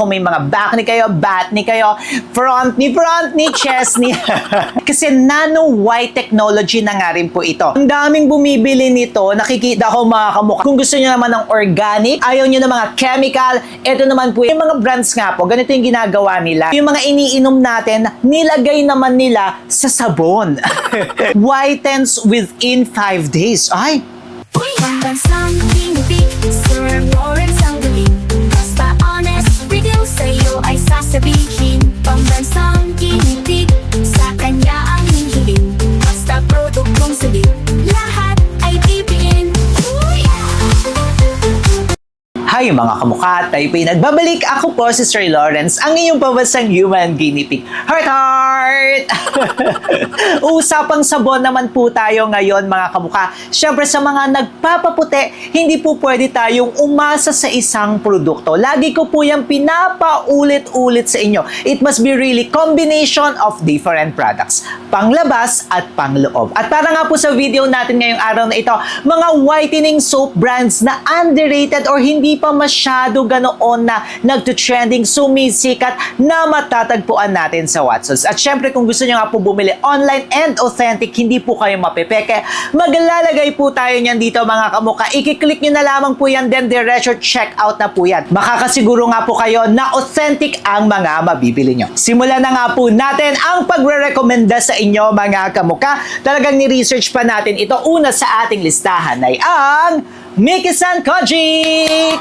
Kung may mga back ni kayo, bat ni kayo, front ni, chest ni. Kasi nano-white technology na nga rin po ito. Ang daming bumibili nito, nakikita ko mga kamukha. Kung gusto nyo naman ng organic, ayaw nyo ng mga chemical, ito naman po yung mga brands nga po, ganito yung ginagawa nila. Yung mga iniinom natin, nilagay naman nila sa sabon. Whitens within 5 days. Ay! Pambansang Kinipig, Sir Lawrence ang galing. Basta honest, review sa'yo ay sasabihin. Pambansang Kinipig, sa kanya ang hihiling. Basta produktong salit, lahat ay bibiin. Hi mga kamukha, tayo po'y nagbabalik. Ako po si Sir Lawrence, ang inyong pambansang human guinea pig. Heart! Usapang sabon naman po tayo ngayon mga kamukha. Siyempre sa mga nagpapaputi, hindi po pwede tayong umasa sa isang produkto. Lagi ko po yung pinapaulit-ulit sa inyo. It must be really combination of different products. Panglabas at pangloob. At para nga po sa video natin ngayong araw na ito, mga whitening soap brands na underrated or hindi pa masyado ganoon na nagtutrending, sumisikat na matatagpuan natin sa Watsons. At syempre kung gusto nyo nga po bumili online and authentic, hindi po kayo mapepeke, maglalagay po tayo niyan dito mga kamukha. I-click nyo na lamang po yan, then diretso check out na po yan. Makakasiguro nga po kayo na authentic ang mga mabibili nyo. Simulan na nga po natin ang pagre-recommenda sa inyo mga kamukha. Talagang ni-research pa natin ito. Una sa ating listahan ay ang Miki-san Kojic!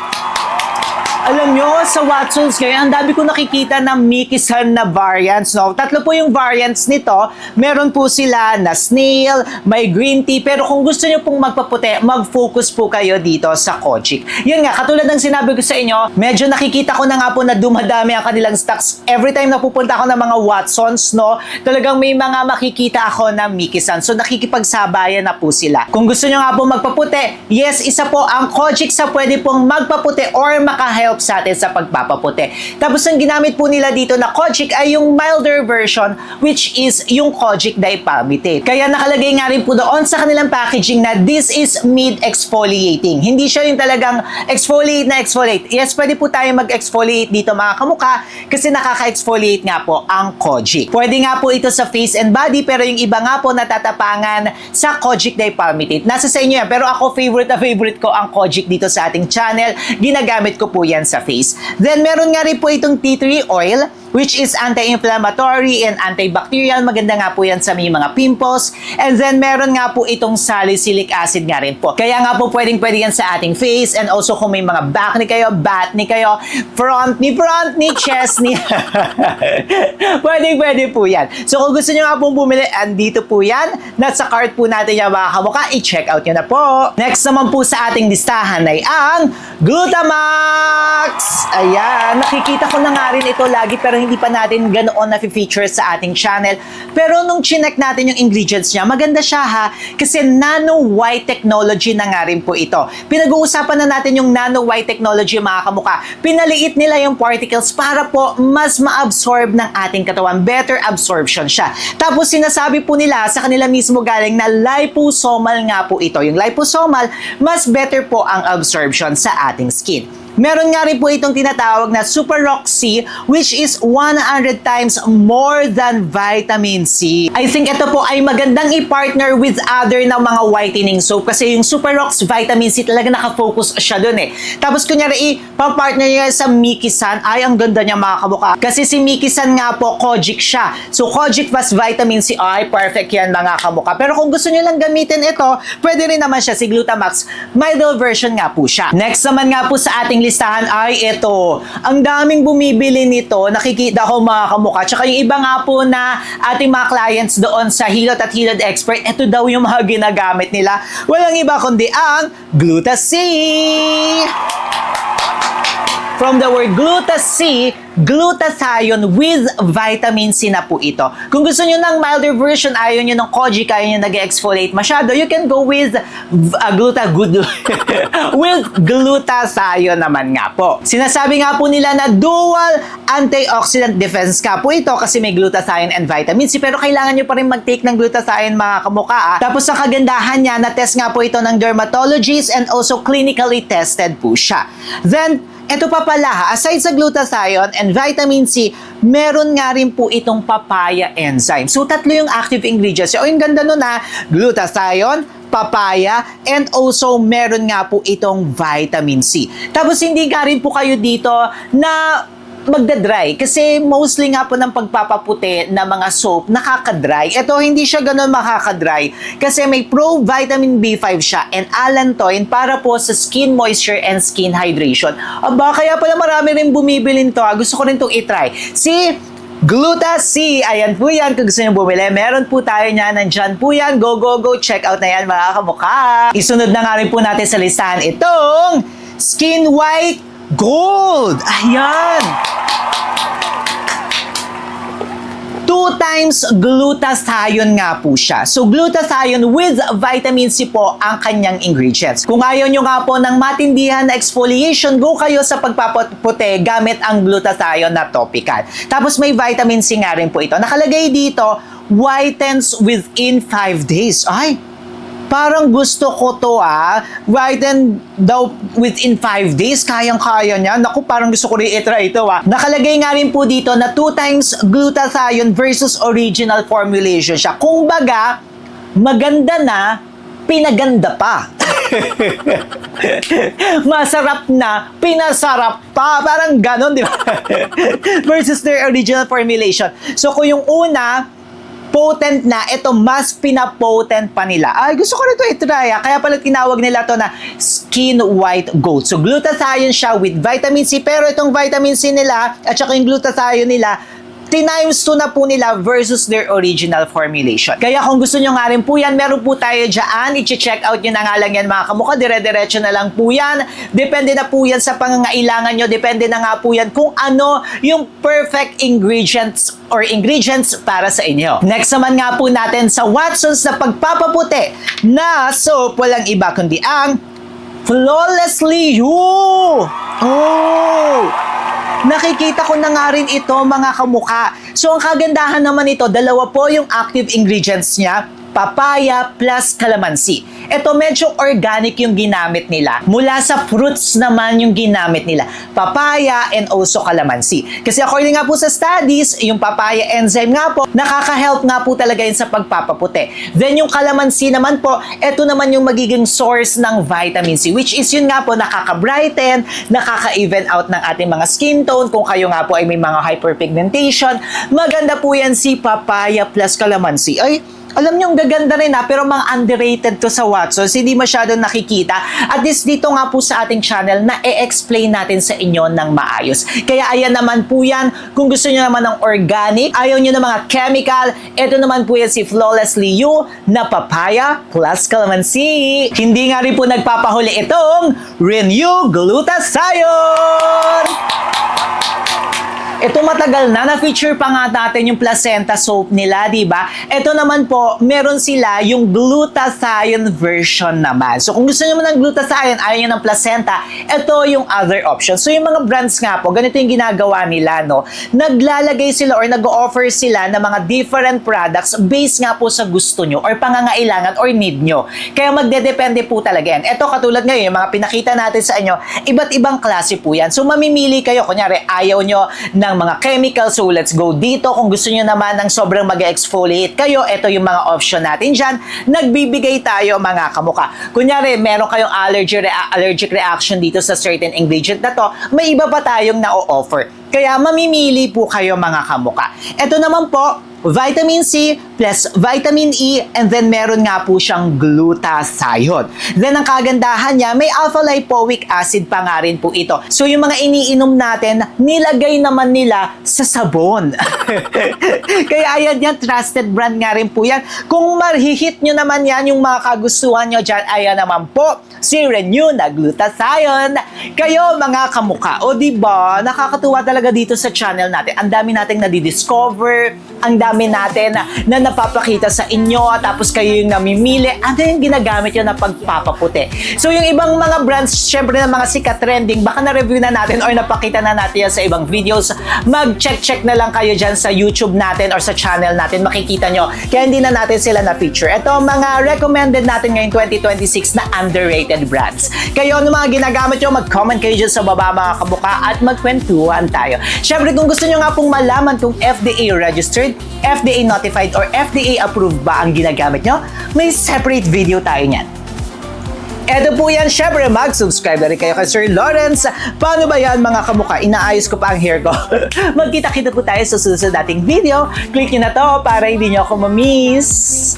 Alam nyo, sa Watsons ngayon, ang dami ko nakikita ng Miki-san na variants, no? Tatlo po yung variants nito. Meron po sila na snail, may green tea, pero kung gusto nyo pong magpaputi, mag-focus po kayo dito sa Kojic. Yun nga, katulad ng sinabi ko sa inyo, medyo nakikita ko na nga po na dumadami ang kanilang stocks. Every time na pupunta ako ng mga Watsons, no? Talagang may mga makikita ako na Miki-san. So, nakikipagsabayan na po sila. Kung gusto nyo nga po magpaputi, yes, isa po ang Kojic sa pwede pong magpaputi or makahelp sa atin sa pagpapaputi. Tapos ang ginamit po nila dito na Kojic ay yung milder version, which is yung Kojic Dipalmitate. Kaya nakalagay nga rin po doon sa kanilang packaging na this is mid exfoliating. Hindi siya yung talagang exfoliate na exfoliate. Yes, pwede po tayo mag-exfoliate dito mga kamukha kasi nakaka-exfoliate nga po ang Kojic. Pwede nga po ito sa face and body pero yung iba nga po natatapangan sa Kojic Dipalmitate. Nasa sa inyo yan. Pero ako favorite na favorite ko ang Kojic dito sa ating channel. Ginagamit ko po yan sa face. Then meron nga rin po itong tea tree oil which is anti-inflammatory and antibacterial. Maganda nga po yan sa may mga pimples. And then meron nga po itong salicylic acid nga rin po. Kaya nga po pwede yan sa ating face and also kung may mga back ni kayo, bat ni kayo, front ni, chest ni. Pwede po yan. So kung gusto nyo nga pong bumili, andito po yan. Nasa cart po natin yung mga kamukha. I-check out nyo na po. Next naman po sa ating listahan ay ang Glutamax! Ayan, nakikita ko na nga rin ito lagi pero hindi pa natin ganoon na feature sa ating channel. Pero nung chinek natin yung ingredients niya, maganda siya ha, kasi nano-white technology na nga rin po ito. Pinag-uusapan na natin yung nano-white technology mga kamukha. Pinaliit nila yung particles para po mas ma-absorb ng ating katawan. Better absorption siya. Tapos sinasabi po nila sa kanila mismo galing na liposomal nga po ito. Yung liposomal, mas better po ang absorption sa ating skin. Meron nga rin po itong tinatawag na Super Roxy which is 100 times more than vitamin C. I think ito po ay magandang i-partner with other na mga whitening soap kasi yung Super Rox Vitamin C talaga nakafocus siya dun eh. Tapos kunyari i-partner niya sa Miki-san, ay ang ganda niya mga kamukha. Kasi si Miki-san nga po, Kojic siya. So Kojic plus Vitamin C, ay perfect yan mga kamukha. Pero kung gusto niyo lang gamitin ito, pwede rin naman siya si Glutamax. Mild version nga po siya. Next naman nga po sa ating listahan ay ito. Ang daming bumibili nito, nakikita ko mga kamukha. Tsaka yung iba nga po na ating mga clients doon sa Hilot at Hilot Expert, ito daw yung mga ginagamit nila. Walang iba kundi ang Gluta-C! From the word Gluta-C, glutathione with vitamin C na po ito. Kung gusto nyo ng milder version, ayaw nyo ng Kojic, ayaw nyo nag-exfoliate masyado, you can go with with glutathione naman nga po. Sinasabi nga po nila na dual antioxidant defense ka po ito kasi may glutathione and vitamin C, pero kailangan nyo pa rin mag-take ng glutathione mga kamukha. Tapos ang kagandahan niya, na-test nga po ito ng dermatologist and also clinically tested po siya. Then, Ito pa pala ha, aside sa glutathione and vitamin C, meron nga rin po itong papaya enzyme. So, tatlo yung active ingredients. O, yung ganda nun ha, glutathione, papaya, and also meron nga po itong vitamin C. Tapos, hindi nga rin po kayo dito na magda-dry kasi mostly nga po ng pagpapaputi na mga soap nakaka-dry. Ito hindi siya ganoon makaka-dry kasi may pro vitamin B5 siya and allantoin para po sa skin moisture and skin hydration. Aba, kaya pala marami rin bumibilin to. Gusto ko rin itong itry. Si Gluta-C. Ayan po yan. Kung gusto nyo bumili, meron po tayo niyan. Nandyan po yan. Go, go, go. Check out na yan mga kamukha. Isunod na nga rin po natin sa listahan itong Skin White Gold. Ayan. 2 times glutathione nga po siya. So, glutathione with vitamin C po ang kanyang ingredients. Kung ayaw nyo nga po ng matindihan na exfoliation, go kayo sa pagpapaputi gamit ang glutathione na topical. Tapos may vitamin C nga rin po ito. Nakalagay dito, whitens within 5 days. Ay, parang gusto ko to whiten daw within 5 days. Kayang-kaya niya. Naku, parang gusto ko rin itry ito Nakalagay nga rin po dito na 2 times glutathione versus original formulation siya. Kung baga, maganda na, pinaganda pa. Masarap na, pinasarap pa. Parang ganon, di ba? Versus their original formulation. So, kung yung una, potent na, ito mas pinapotent pa nila. Ay, gusto ko nito i-try. Kaya pala tinawag nila to na Skin White Gold. So, glutathione siya with vitamin C, pero itong vitamin C nila at saka yung glutathione nila, times 2 na po nila versus their original formulation. Kaya kung gusto nyo nga rin po yan, meron po tayo dyan. I-check out nyo na nga lang yan mga kamukha. Dire-diretso na lang po yan. Depende na po yan sa pangangailangan nyo. Depende na nga po yan kung ano yung perfect ingredients or ingredients para sa inyo. Next naman nga po natin sa Watsons na pagpapaputi na soap, walang iba kundi ang Flawlessly You! Oh! Nakikita ko na nga rin ito mga kamukha. So ang kagandahan naman ito, dalawa po yung active ingredients niya, papaya plus calamansi. Ito medyo organic yung ginamit nila. Mula sa fruits naman yung ginamit nila. Papaya and also calamansi. Kasi according nga po sa studies, yung papaya enzyme nga po, nakaka-help nga po talaga yun sa pagpapaputi. Then yung calamansi naman po, ito naman yung magiging source ng vitamin C, which is yun nga po, nakaka-brighten, nakaka-even out ng ating mga skin tone. Kung kayo nga po ay may mga hyperpigmentation, maganda po yan si papaya plus calamansi. Ay, alam niyo, ang gaganda rin pero mga underrated to sa Watsons, hindi masyadong nakikita. At least dito nga po sa ating channel na i-explain natin sa inyo ng maayos. Kaya ayan naman po yan, kung gusto niyo naman ng organic, ayaw niyo ng mga chemical, ito naman po yan si Flawlessly You na papaya plus calamansi. Hindi nga rin po nagpapahuli itong Renew Glutathione! Ito matagal na-feature pa nga natin yung placenta soap nila, di ba? Ito naman po, meron sila yung glutathione version naman. So kung gusto niyo naman ng glutathione, ayaw niyo ng placenta, ito yung other option. So yung mga brands nga po, ganito yung ginagawa nila, no? Naglalagay sila or nag-offer sila ng mga different products based nga po sa gusto nyo or pangangailangan or need nyo. Kaya magdedepende po talaga yan. Ito katulad ngayon, yung mga pinakita natin sa inyo, iba't ibang klase po yan. So mamimili kayo, kunyari ayaw nyo ng mga chemicals, so let's go dito. Kung gusto nyo naman ng sobrang mag-exfoliate kayo, ito yung mga option natin dyan. Nagbibigay tayo mga kamukha. Kunyari, meron kayong allergic reaction dito sa certain ingredient na to, may iba pa tayong na-offer. Kaya mamimili po kayo mga kamukha. Ito naman po, vitamin C plus vitamin E, and then meron nga po siyang glutathione. Then ang kagandahan niya, may alpha-lipoic acid pa nga rin po ito. So yung mga iniinom natin, nilagay naman nila sa sabon. Kaya ayan yan, trusted brand nga rin po yan. Kung marihit nyo naman yan, yung mga kagustuhan nyo dyan, ayan naman po, si Renew na Glutathione. Kayo mga kamukha, o diba, nakakatuwa talaga dito sa channel natin. Ang dami nating nadidiscover, ang dami natin na napapakita sa inyo, tapos kayo yung namimili, ano yung ginagamit nyo na pagpapaputi. So yung ibang mga brands, syempre na mga sikat trending, baka na-review na natin or napakita na natin yan sa ibang videos. Mag-check na lang kayo dyan sa YouTube natin or sa channel natin, makikita nyo. Kaya hindi na natin sila na-feature. Ito mga recommended natin ngayon 2026 na underrated brands. Kayo, ano mga ginagamit nyo, mag-comment kayo dyan sa baba mga kabuka at magkwentuhan tayo. Syempre kung gusto nyo nga pong malaman kung FDA registered, FDA notified or FDA approved ba ang ginagamit nyo, may separate video tayo niyan. Eto po yan, syempre mag-subscribe na rin kayo kay Sir Lawrence. Paano ba yan mga kamukha? Inaayos ko pa ang hair ko. Magkita-kita po tayo sa susunod nating video. Click nyo na to para hindi nyo ako ma-miss.